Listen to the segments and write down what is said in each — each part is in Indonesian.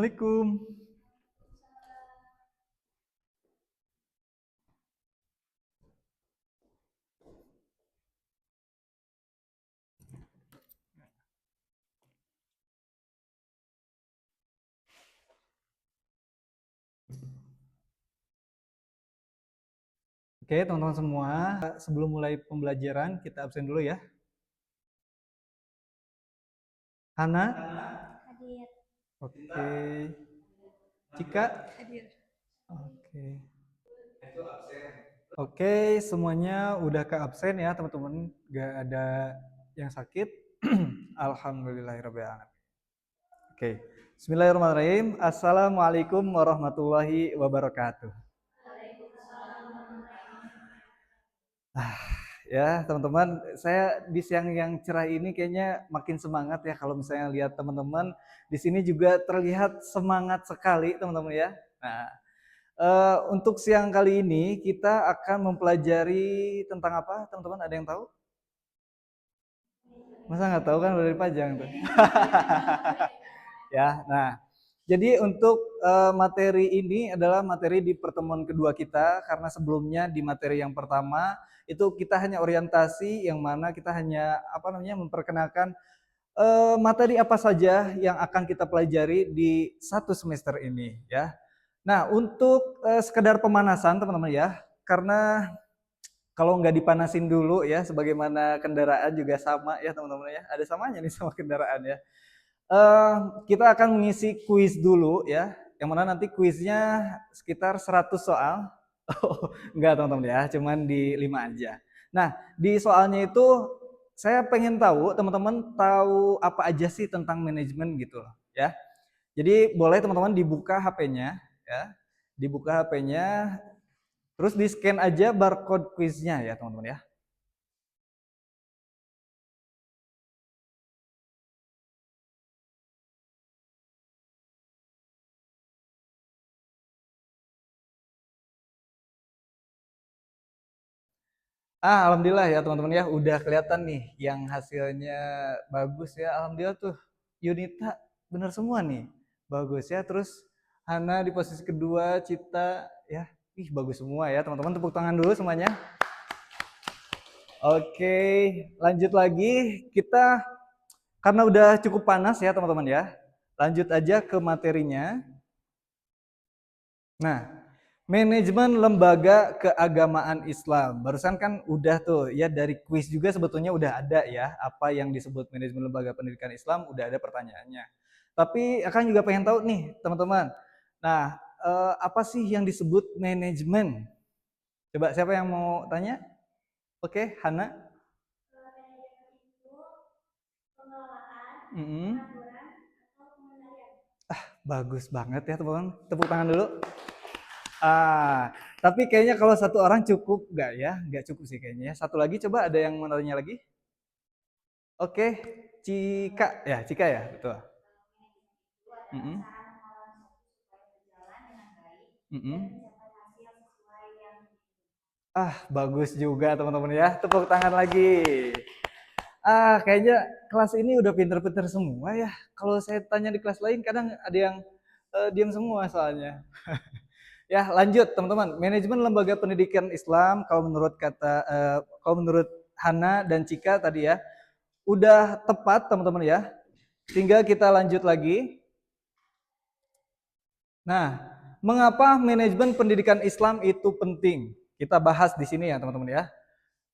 Assalamualaikum. Oke, teman-teman semua, sebelum mulai pembelajaran kita absen dulu ya. Hana? Hadir. Oke. Cika? Hadir. Oke. Oke, semuanya udah ke absen ya teman-teman. Gak ada yang sakit. Alhamdulillahirrahmanirrahim. Oke. Bismillahirrahmanirrahim. Assalamualaikum warahmatullahi wabarakatuh. Ya, teman-teman, saya di siang yang cerah ini kayaknya makin semangat ya kalau misalnya lihat teman-teman di sini juga terlihat semangat sekali, teman-teman ya. Nah, untuk siang kali ini kita akan mempelajari tentang apa, teman-teman? Ada yang tahu? Masa nggak tahu kan udah dipajang tuh. Ya, nah, jadi untuk materi ini adalah materi di pertemuan kedua kita karena sebelumnya di materi yang pertama itu kita hanya orientasi yang mana kita hanya memperkenalkan materi apa saja yang akan kita pelajari di satu semester ini ya. Nah, untuk sekedar pemanasan teman-teman ya, karena kalau nggak dipanasin dulu ya, sebagaimana kendaraan juga sama ya teman-teman ya, ada samanya nih sama kendaraan ya. Eh, kita akan mengisi kuis dulu ya, yang mana nanti kuisnya sekitar 100 soal. Oh, enggak teman-teman ya, cuman di 5 aja. Nah, di soalnya itu saya pengen tahu teman-teman tahu apa aja sih tentang manajemen gitu loh ya. Jadi boleh teman-teman dibuka HP-nya ya. Dibuka HP-nya terus di-scan aja barcode kuisnya ya teman-teman ya. Alhamdulillah ya teman-teman ya, udah kelihatan nih yang hasilnya bagus ya. Alhamdulillah tuh Yunita bener semua nih. Bagus ya. Terus Hana di posisi kedua, Cita ya. Ih, bagus semua ya teman-teman. Tepuk tangan dulu semuanya. Oke, lanjut lagi. Kita karena udah cukup panas ya teman-teman ya. Lanjut aja ke materinya. Nah, manajemen lembaga keagamaan Islam. Barusan kan udah tuh ya dari kuis juga sebetulnya udah ada ya apa yang disebut manajemen lembaga pendidikan Islam udah ada pertanyaannya. Tapi akan juga pengen tahu nih teman-teman. Nah, apa sih yang disebut manajemen? Coba siapa yang mau tanya? Oke, Hana. Mm -hmm. Bagus banget ya teman-teman. Tepuk tangan dulu. Tapi kayaknya kalau satu orang cukup nggak ya? Nggak cukup sih kayaknya. Satu lagi coba ada yang mau tanya lagi? Oke, Cika ya, Cika ya, betul. Mm-mm. Mm-mm. Bagus juga teman-teman ya. Tepuk tangan lagi. Kayaknya kelas ini udah pinter-pinter semua ya. Kalau saya tanya di kelas lain kadang ada yang diam semua soalnya. Ya, lanjut teman-teman. Manajemen lembaga pendidikan Islam kalau menurut Hana dan Cika tadi ya, udah tepat teman-teman ya. Tinggal kita lanjut lagi. Nah, mengapa manajemen pendidikan Islam itu penting? Kita bahas di sini ya teman-teman ya.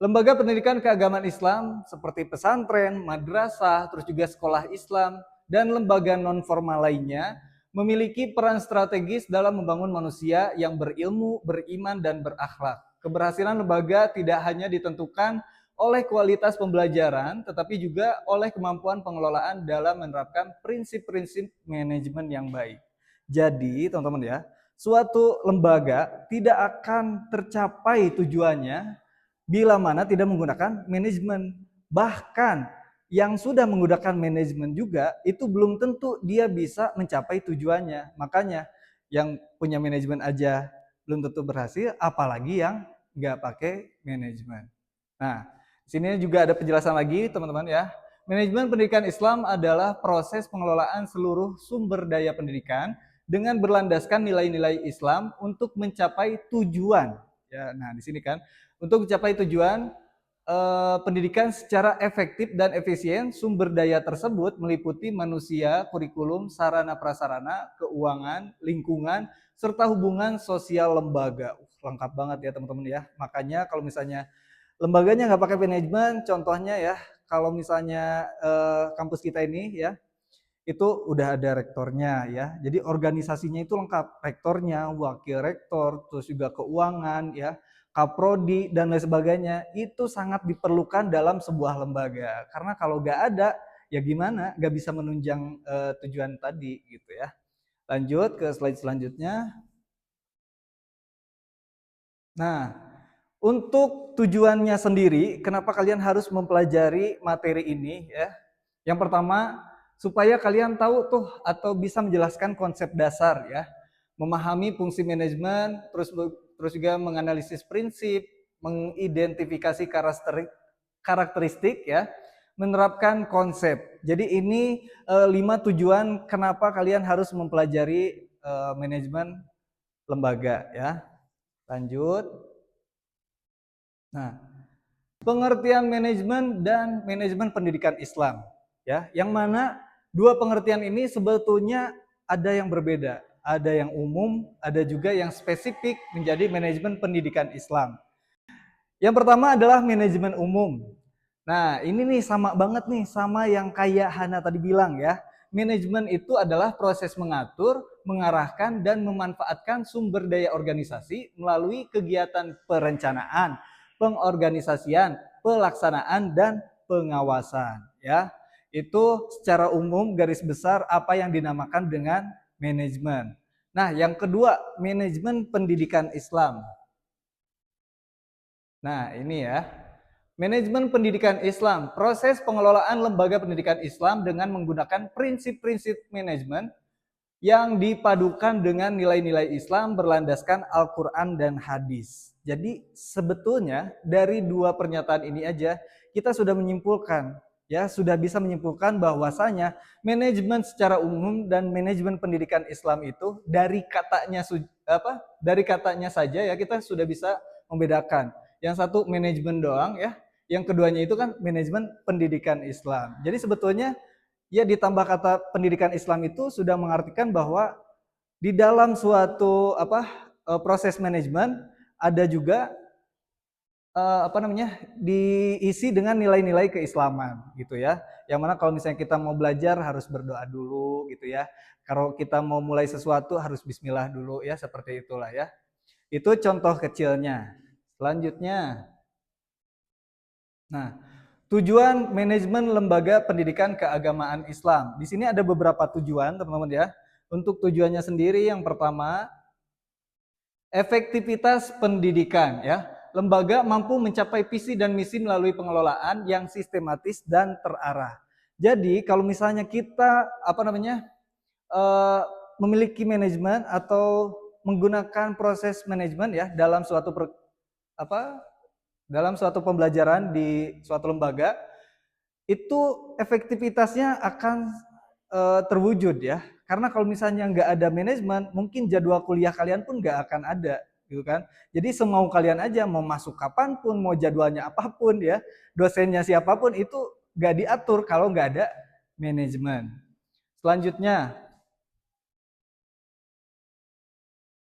Lembaga pendidikan keagamaan Islam seperti pesantren, madrasah, terus juga sekolah Islam, dan lembaga non-formal lainnya memiliki peran strategis dalam membangun manusia yang berilmu, beriman, dan berakhlak. Keberhasilan lembaga tidak hanya ditentukan oleh kualitas pembelajaran, tetapi juga oleh kemampuan pengelolaan dalam menerapkan prinsip-prinsip manajemen yang baik. Jadi, teman-teman ya, suatu lembaga tidak akan tercapai tujuannya bila mana tidak menggunakan manajemen. Bahkan yang sudah menggunakan manajemen juga itu belum tentu dia bisa mencapai tujuannya. Makanya yang punya manajemen aja belum tentu berhasil, apalagi yang nggak pakai manajemen. Nah, di sini juga ada penjelasan lagi teman-teman ya. Manajemen pendidikan Islam adalah proses pengelolaan seluruh sumber daya pendidikan dengan berlandaskan nilai-nilai Islam untuk mencapai tujuan. Ya, nah di sini kan untuk mencapai tujuan pendidikan secara efektif dan efisien. Sumber daya tersebut meliputi manusia, kurikulum, sarana prasarana, keuangan, lingkungan, serta hubungan sosial lembaga. Lengkap banget ya teman-teman ya. Makanya kalau misalnya lembaganya nggak pakai manajemen, contohnya ya, kalau misalnya kampus kita ini ya, itu udah ada rektornya ya. Jadi organisasinya itu lengkap, rektornya, wakil rektor, terus juga keuangan ya, kaprodi dan lain sebagainya. Itu sangat diperlukan dalam sebuah lembaga. Karena kalau nggak ada, ya gimana? Nggak bisa menunjang tujuan tadi gitu ya. Lanjut ke slide selanjutnya. Nah, untuk tujuannya sendiri, kenapa kalian harus mempelajari materi ini ya? Yang pertama, supaya kalian tahu tuh atau bisa menjelaskan konsep dasar ya, memahami fungsi manajemen, terus juga menganalisis prinsip, mengidentifikasi karakteristik ya, menerapkan konsep. Jadi ini 5 tujuan kenapa kalian harus mempelajari manajemen lembaga ya. Lanjut. Nah, pengertian manajemen dan manajemen pendidikan Islam ya, yang mana dua pengertian ini sebetulnya ada yang berbeda, ada yang umum, ada juga yang spesifik menjadi manajemen pendidikan Islam. Yang pertama adalah manajemen umum. Nah, ini nih sama banget nih sama yang kayak Hana tadi bilang ya. Manajemen itu adalah proses mengatur, mengarahkan, dan memanfaatkan sumber daya organisasi melalui kegiatan perencanaan, pengorganisasian, pelaksanaan, dan pengawasan. Ya, itu secara umum garis besar apa yang dinamakan dengan manajemen. Nah, yang kedua, manajemen pendidikan Islam. Nah, ini ya. Manajemen pendidikan Islam, proses pengelolaan lembaga pendidikan Islam dengan menggunakan prinsip-prinsip manajemen yang dipadukan dengan nilai-nilai Islam berlandaskan Al-Quran dan hadis. Jadi sebetulnya dari dua pernyataan ini aja kita sudah menyimpulkan, ya sudah bisa menyimpulkan bahwasanya manajemen secara umum dan manajemen pendidikan Islam itu dari katanya saja ya kita sudah bisa membedakan. Yang satu manajemen doang ya, yang keduanya itu kan manajemen pendidikan Islam. Jadi sebetulnya ya ditambah kata pendidikan Islam itu sudah mengartikan bahwa di dalam suatu proses manajemen ada juga diisi dengan nilai-nilai keislaman gitu ya. Yang mana kalau misalnya kita mau belajar harus berdoa dulu gitu ya. Kalau kita mau mulai sesuatu harus bismillah dulu ya, seperti itulah ya. Itu contoh kecilnya. Selanjutnya, nah, tujuan manajemen lembaga pendidikan keagamaan Islam. Di sini ada beberapa tujuan, teman-teman ya. Untuk tujuannya sendiri yang pertama, efektivitas pendidikan ya. Lembaga mampu mencapai visi dan misi melalui pengelolaan yang sistematis dan terarah. Jadi kalau misalnya kita eh, memiliki manajemen atau menggunakan proses manajemen ya dalam apa dalam suatu pembelajaran di suatu lembaga, itu efektivitasnya akan terwujud ya. Karena kalau misalnya nggak ada manajemen, mungkin jadwal kuliah kalian pun nggak akan ada, gitu kan. Jadi semau kalian aja, mau masuk kapanpun, mau jadwalnya apapun ya, dosennya siapapun itu nggak diatur kalau nggak ada manajemen. Selanjutnya,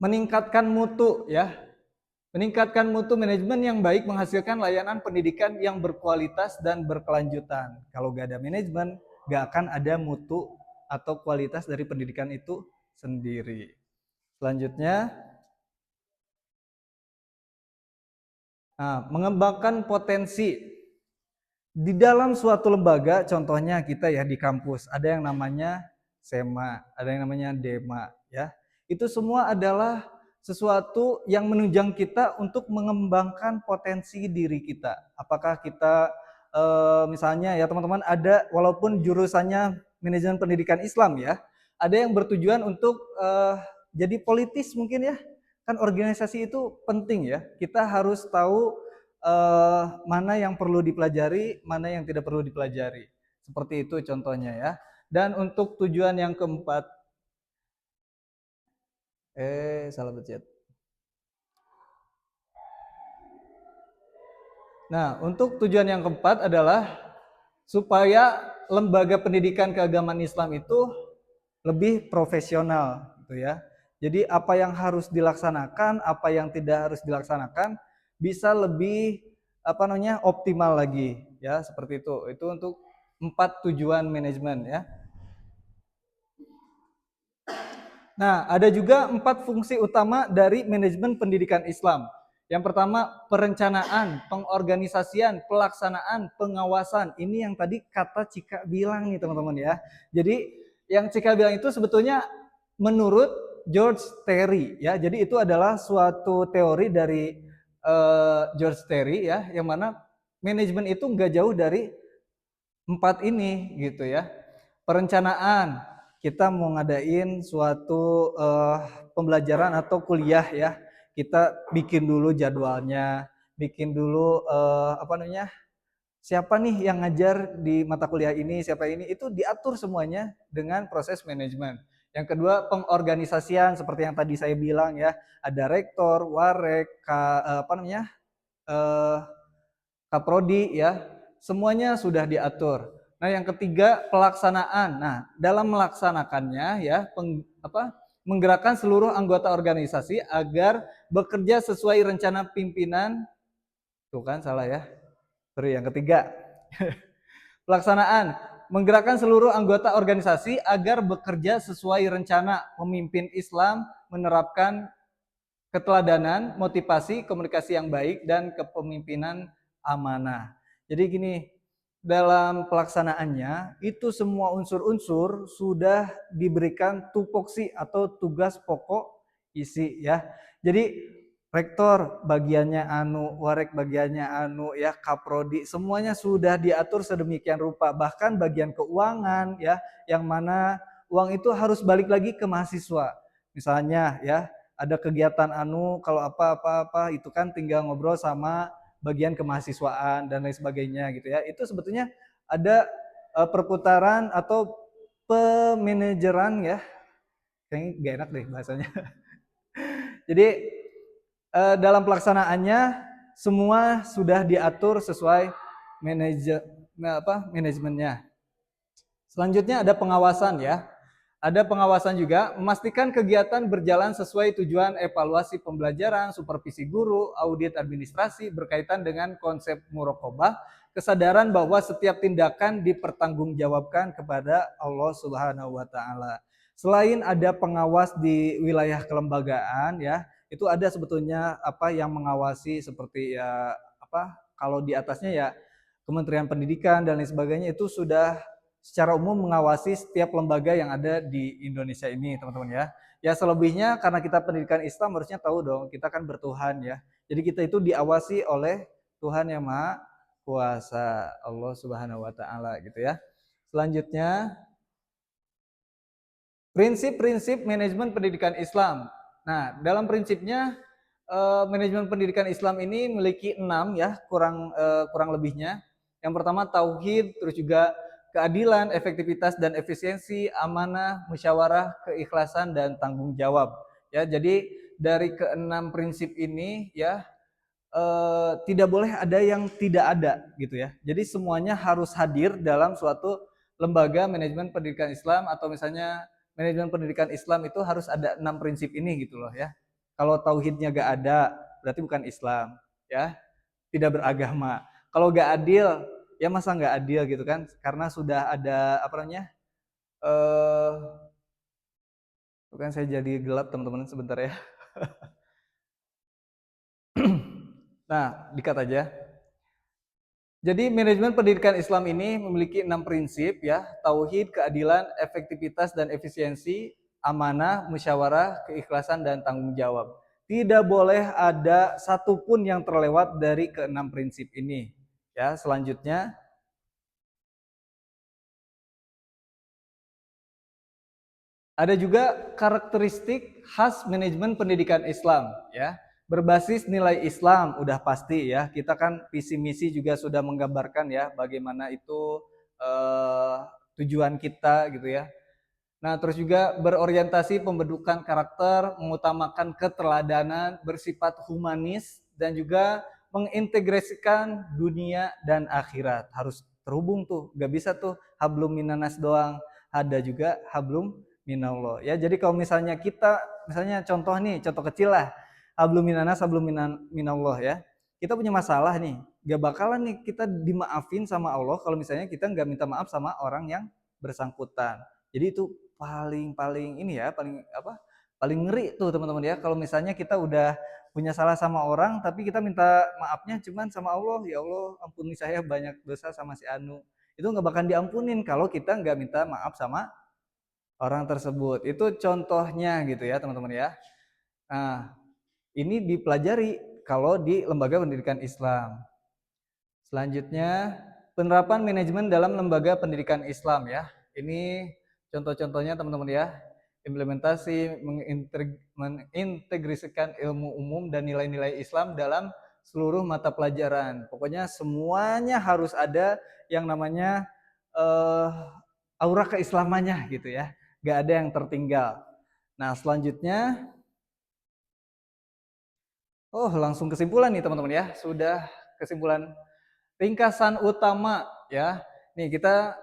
meningkatkan mutu ya. Meningkatkan mutu manajemen yang baik menghasilkan layanan pendidikan yang berkualitas dan berkelanjutan. Kalau nggak ada manajemen, nggak akan ada mutu atau kualitas dari pendidikan itu sendiri. Selanjutnya, mengembangkan potensi di dalam suatu lembaga. Contohnya kita ya di kampus ada yang namanya SEMA, ada yang namanya DEMA ya. Itu semua adalah sesuatu yang menunjang kita untuk mengembangkan potensi diri kita. Apakah kita misalnya ya teman-teman ada walaupun jurusannya manajemen pendidikan Islam ya, ada yang bertujuan untuk jadi politis mungkin ya. Kan organisasi itu penting ya. Kita harus tahu mana yang perlu dipelajari, mana yang tidak perlu dipelajari. Seperti itu contohnya ya. Dan untuk tujuan yang keempat, salah pencet. Nah, untuk tujuan yang keempat adalah supaya lembaga pendidikan keagamaan Islam itu lebih profesional gitu ya. Jadi apa yang harus dilaksanakan, apa yang tidak harus dilaksanakan bisa lebih optimal lagi ya, seperti itu. Itu untuk 4 tujuan manajemen ya. Nah, ada juga 4 fungsi utama dari manajemen pendidikan Islam. Yang pertama, perencanaan, pengorganisasian, pelaksanaan, pengawasan. Ini yang tadi kata Cika bilang nih teman-teman ya. Jadi yang Cika bilang itu sebetulnya menurut George Terry ya. Jadi itu adalah suatu teori dari George Terry ya, yang mana manajemen itu nggak jauh dari 4 ini gitu ya. Perencanaan, kita mau ngadain suatu pembelajaran atau kuliah ya, kita bikin dulu jadwalnya, bikin dulu siapa nih yang ngajar di mata kuliah ini, siapa ini, itu diatur semuanya dengan proses manajemen. Yang kedua, pengorganisasian seperti yang tadi saya bilang ya, ada rektor, warek, kaprodi ya, semuanya sudah diatur. Nah, yang ketiga pelaksanaan. Nah, dalam melaksanakannya ya, menggerakkan seluruh anggota organisasi agar bekerja sesuai rencana pimpinan. Tuh kan salah ya. Sorry, yang ketiga. Pelaksanaan, menggerakkan seluruh anggota organisasi agar bekerja sesuai rencana pemimpin Islam, menerapkan keteladanan, motivasi, komunikasi yang baik, dan kepemimpinan amanah. Jadi gini, dalam pelaksanaannya itu semua unsur-unsur sudah diberikan tupoksi atau tugas pokok isi ya. Jadi rektor bagiannya anu, warek bagiannya anu ya, kaprodi semuanya sudah diatur sedemikian rupa. Bahkan bagian keuangan ya, yang mana uang itu harus balik lagi ke mahasiswa. Misalnya ya, ada kegiatan anu kalau apa itu kan tinggal ngobrol sama bagian kemahasiswaan dan lain sebagainya gitu ya. Itu sebetulnya ada perputaran atau pemanajeran ya. Kayaknya gak enak deh bahasanya. Jadi dalam pelaksanaannya semua sudah diatur sesuai manajemennya. Selanjutnya ada pengawasan ya. Ada pengawasan juga, memastikan kegiatan berjalan sesuai tujuan evaluasi pembelajaran, supervisi guru, audit administrasi berkaitan dengan konsep muraqabah, kesadaran bahwa setiap tindakan dipertanggungjawabkan kepada Allah Subhanahu wa taala. Selain ada pengawas di wilayah kelembagaan ya, itu ada sebetulnya apa yang mengawasi seperti ya kalau di atasnya ya Kementerian Pendidikan dan lain sebagainya itu sudah secara umum mengawasi setiap lembaga yang ada di Indonesia ini, teman-teman ya. Ya selebihnya karena kita pendidikan Islam harusnya tahu dong, kita kan bertuhan ya. Jadi kita itu diawasi oleh Tuhan yang Maha Kuasa, Allah Subhanahu wa taala gitu ya. Selanjutnya prinsip-prinsip manajemen pendidikan Islam. Nah, dalam prinsipnya manajemen pendidikan Islam ini memiliki 6 ya, kurang lebihnya. Yang pertama tauhid, terus juga keadilan, efektivitas dan efisiensi, amanah, musyawarah, keikhlasan dan tanggung jawab. Ya, jadi dari keenam prinsip ini ya tidak boleh ada yang tidak ada gitu ya. Jadi semuanya harus hadir dalam suatu lembaga manajemen pendidikan Islam atau misalnya manajemen pendidikan Islam itu harus ada 6 prinsip ini gitu loh ya. Kalau tauhidnya gak ada berarti bukan Islam ya, tidak beragama. Kalau gak adil ya masa gak adil gitu kan, karena sudah ada apa namanya bukan, saya jadi gelap teman-teman sebentar ya. Nah, dikat aja. Jadi manajemen pendidikan Islam ini memiliki 6 prinsip ya, tauhid, keadilan, efektivitas dan efisiensi, amanah, musyawarah, keikhlasan dan tanggung jawab. Tidak boleh ada satupun yang terlewat dari keenam prinsip ini. Ya, selanjutnya ada juga karakteristik khas manajemen pendidikan Islam ya. Berbasis nilai Islam udah pasti ya. Kita kan visi misi juga sudah menggambarkan ya bagaimana itu tujuan kita gitu ya. Nah, terus juga berorientasi pembentukan karakter, mengutamakan keteladanan, bersifat humanis, dan juga mengintegrasikan dunia dan akhirat. Harus terhubung tuh, gak bisa tuh hablum minanas doang, ada juga hablum minallah. Ya, jadi kalau misalnya kita, misalnya contoh nih, contoh kecil lah, hablum minanas, hablum minallah ya. Kita punya masalah nih, gak bakalan nih kita dimaafin sama Allah kalau misalnya kita gak minta maaf sama orang yang bersangkutan. Jadi itu paling ini ya, paling apa? Paling ngeri tuh teman-teman ya. Kalau misalnya kita udah punya salah sama orang tapi kita minta maafnya cuman sama Allah, ya Allah ampuni saya banyak dosa sama si Anu. Itu nggak bakal diampunin kalau kita nggak minta maaf sama orang tersebut. Itu contohnya gitu ya teman-teman ya. Nah, ini dipelajari kalau di lembaga pendidikan Islam. Selanjutnya, penerapan manajemen dalam lembaga pendidikan Islam ya. Ini contoh-contohnya teman-teman ya. Implementasi mengintegrasikan ilmu umum dan nilai-nilai Islam dalam seluruh mata pelajaran. Pokoknya semuanya harus ada yang namanya aura keislamannya gitu ya. Gak ada yang tertinggal. Nah, selanjutnya langsung kesimpulan nih teman-teman ya. Sudah kesimpulan ringkasan utama ya. Nih kita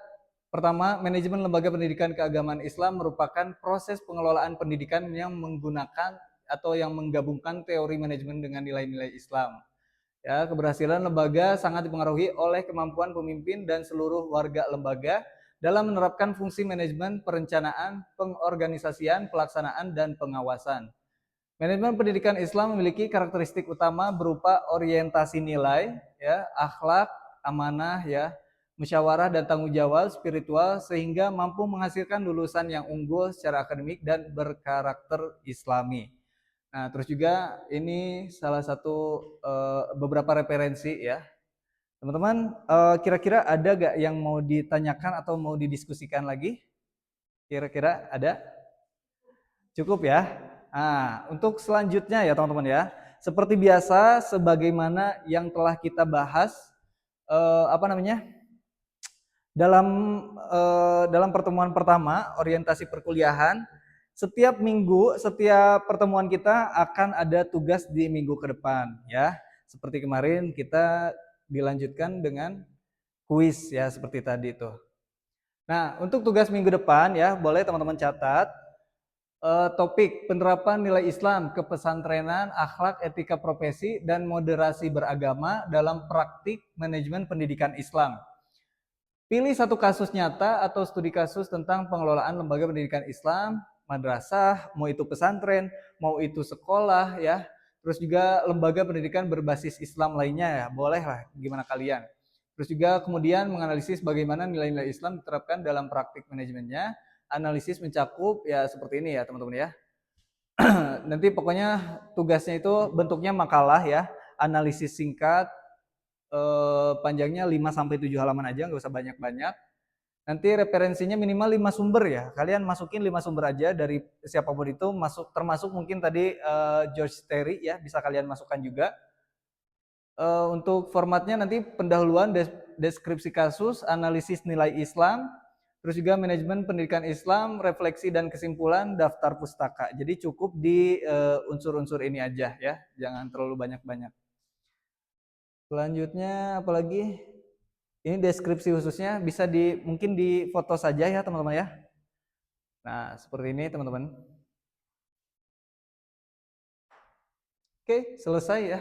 pertama, manajemen lembaga pendidikan keagamaan Islam merupakan proses pengelolaan pendidikan yang menggunakan atau yang menggabungkan teori manajemen dengan nilai-nilai Islam. Ya, keberhasilan lembaga sangat dipengaruhi oleh kemampuan pemimpin dan seluruh warga lembaga dalam menerapkan fungsi manajemen, perencanaan, pengorganisasian, pelaksanaan, dan pengawasan. Manajemen pendidikan Islam memiliki karakteristik utama berupa orientasi nilai, ya, akhlak, amanah, ya, musyawarah dan tanggung jawab spiritual sehingga mampu menghasilkan lulusan yang unggul secara akademik dan berkarakter Islami. Nah, terus juga ini salah satu beberapa referensi ya. Teman-teman, kira-kira ada gak yang mau ditanyakan atau mau didiskusikan lagi? Kira-kira ada? Cukup ya. Nah, untuk selanjutnya ya teman-teman ya. Seperti biasa, sebagaimana yang telah kita bahas, apa namanya? Dalam pertemuan pertama orientasi perkuliahan, setiap minggu, setiap pertemuan kita akan ada tugas di minggu ke depan ya. Seperti kemarin kita dilanjutkan dengan kuis ya seperti tadi itu. Nah, untuk tugas minggu depan ya, boleh teman-teman catat topik penerapan nilai Islam, kepesantrenan, akhlak, etika profesi, dan moderasi beragama dalam praktik manajemen pendidikan Islam. Pilih satu kasus nyata atau studi kasus tentang pengelolaan lembaga pendidikan Islam, madrasah, mau itu pesantren, mau itu sekolah ya, terus juga lembaga pendidikan berbasis Islam lainnya ya, boleh lah gimana kalian. Terus juga kemudian menganalisis bagaimana nilai-nilai Islam diterapkan dalam praktik manajemennya. Analisis mencakup ya seperti ini ya teman-teman ya. Nanti pokoknya tugasnya itu bentuknya makalah ya, analisis singkat, panjangnya 5-7 halaman aja, nggak usah banyak-banyak. Nanti referensinya minimal 5 sumber ya. Kalian masukin 5 sumber aja dari siapapun itu, termasuk mungkin tadi George Terry ya, bisa kalian masukkan juga. Untuk formatnya nanti pendahuluan, deskripsi kasus, analisis nilai Islam, terus juga manajemen pendidikan Islam, refleksi dan kesimpulan, daftar pustaka. Jadi cukup di unsur-unsur ini aja ya, jangan terlalu banyak-banyak. Selanjutnya apalagi? Ini deskripsi khususnya bisa mungkin di foto saja ya teman-teman ya. Nah, seperti ini teman-teman. Oke, selesai ya.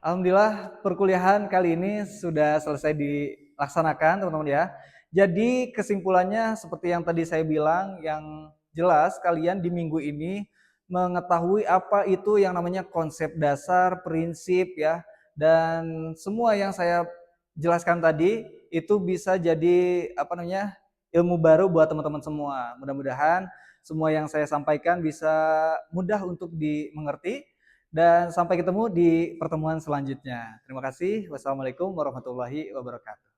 Alhamdulillah perkuliahan kali ini sudah selesai dilaksanakan teman-teman ya. Jadi kesimpulannya seperti yang tadi saya bilang, yang jelas kalian di minggu ini mengetahui apa itu yang namanya konsep dasar, prinsip ya, dan semua yang saya jelaskan tadi itu bisa jadi apa namanya ilmu baru buat teman-teman semua. Mudah-mudahan semua yang saya sampaikan bisa mudah untuk dimengerti. Dan sampai ketemu di pertemuan selanjutnya. Terima kasih. Wassalamualaikum warahmatullahi wabarakatuh.